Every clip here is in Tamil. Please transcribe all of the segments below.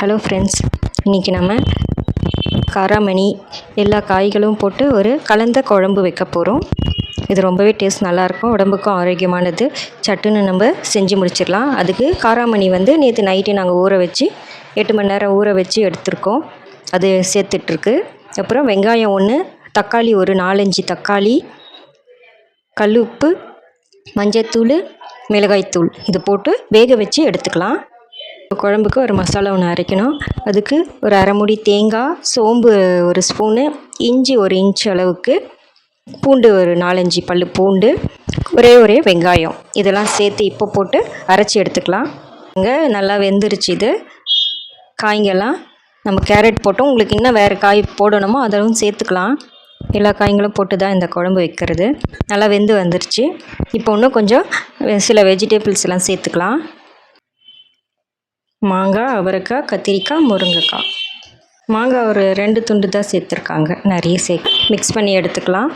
ஹலோ ஃப்ரெண்ட்ஸ், இன்றைக்கி நம்ம காராமணி எல்லா காய்களும் போட்டு ஒரு கலந்த குழம்பு வைக்க போகிறோம். இது ரொம்பவே டேஸ்ட் நல்லாயிருக்கும், உடம்புக்கும் ஆரோக்கியமானது. சட்டுன்னு நம்ம செஞ்சு முடிச்சிடலாம். அதுக்கு காராமணி நேற்று நைட்டு நாங்கள் ஊற வச்சு 8 மணி நேரம் ஊற வச்சு எடுத்துருக்கோம். அது சேர்த்துட்ருக்கு. அப்புறம் வெங்காயம் 1, தக்காளி ஒரு 4-5 தக்காளி, கல் உப்பு, மஞ்சத்தூள், மிளகாய்த்தூள் இது போட்டு வேக வச்சு எடுத்துக்கலாம். குழம்புக்கு ஒரு மசாலா ஒன்று அரைக்கணும். அதுக்கு ஒரு அரை மூடி தேங்காய், சோம்பு ஒரு ஸ்பூனு, இஞ்சி 1 இன்ச் அளவுக்கு, பூண்டு ஒரு 4-5 பல் பூண்டு, ஒரே வெங்காயம் இதெல்லாம் சேர்த்து இப்போ போட்டு அரைச்சி எடுத்துக்கலாம். இங்கே நல்லா வெந்துருச்சு. இது காய்ங்கெல்லாம் நம்ம கேரட் போட்டோம். உங்களுக்கு இன்னும் வேறு காய் போடணுமோ அதெல்லாம் சேர்த்துக்கலாம். எல்லா காய்களும் போட்டு தான் இந்த குழம்பு வைக்கிறது. நல்லா வெந்து வந்துருச்சு. இப்போ இன்னும் கொஞ்சம் சில வெஜிடபிள்ஸ் எல்லாம் சேர்த்துக்கலாம். மாங்காய், அவரைக்காய், கத்திரிக்காய், முருங்கைக்காய். மாங்காய் ஒரு 2 துண்டு தான் சேர்த்துருக்காங்க, நிறைய மிக்ஸ் பண்ணி எடுத்துக்கலாம்.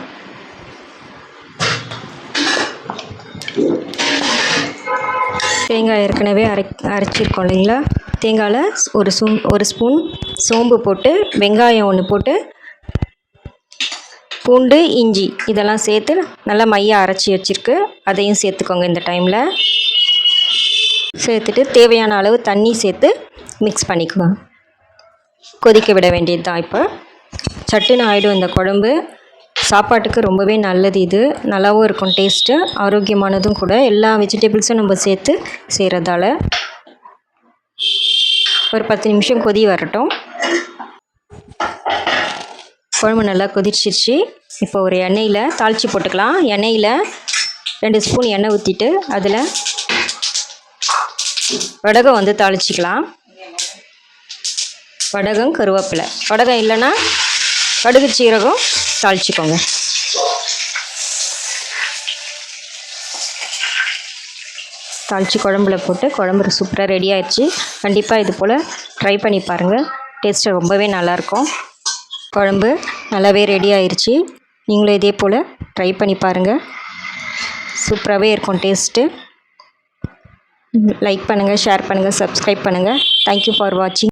தேங்காய் ஏற்கனவே அரைச்சிருக்கோம் இல்லைங்களா. தேங்காயில் ஒரு ஸ்பூன் சோம்பு போட்டு, வெங்காயம் 1 போட்டு, பூண்டு, இஞ்சி இதெல்லாம் சேர்த்து நல்லா மையாக அரைச்சி வச்சுருக்கு. அதையும் சேர்த்துக்கோங்க. இந்த டைமில் சேர்த்துட்டு தேவையான அளவு தண்ணி சேர்த்து மிக்ஸ் பண்ணிக்குவோம். கொதிக்க விட வேண்டியது தான். இப்போ சட்டுன்னு ஆகிடும் இந்த குழம்பு. சாப்பாட்டுக்கு ரொம்பவே நல்லது. இது நல்லாவும் இருக்கும், டேஸ்ட்டு ஆரோக்கியமானதும் கூட. எல்லா வெஜிடபிள்ஸும் நம்ம சேர்த்து செய்கிறதால ஒரு 10 நிமிஷம் கொதி வரட்டும். குழம்பு நல்லா கொதிச்சிருச்சு. இப்போ ஒரு எண்ணெயில் தாளித்து போட்டுக்கலாம். எண்ணெயில் 2 ஸ்பூன் எண்ணெய் ஊற்றிட்டு அதில் வடகம் தாளிச்சிக்கலாம். வடகம், கருவேப்பிலை. வடகம் இல்லைன்னா கடுகு, சீரகம் தாளிச்சிக்கோங்க. தாளித்து குழம்புல போட்டு குழம்பு சூப்பராக ரெடி ஆயிடுச்சு. கண்டிப்பாக இது போல் ட்ரை பண்ணி பாருங்கள். டேஸ்ட்டு ரொம்பவே நல்லாயிருக்கும். குழம்பு நல்லாவே ரெடி ஆயிடுச்சு. நீங்களும் இதே போல் ட்ரை பண்ணி பாருங்கள். சூப்பராகவே இருக்கும் டேஸ்ட்டு. லைக் பண்ணுங்கள், ஷேர் பண்ணுங்கள், சப்ஸ்கிரைப் பண்ணுங்கள். தேங்க்யூ ஃபார் வாட்சிங்.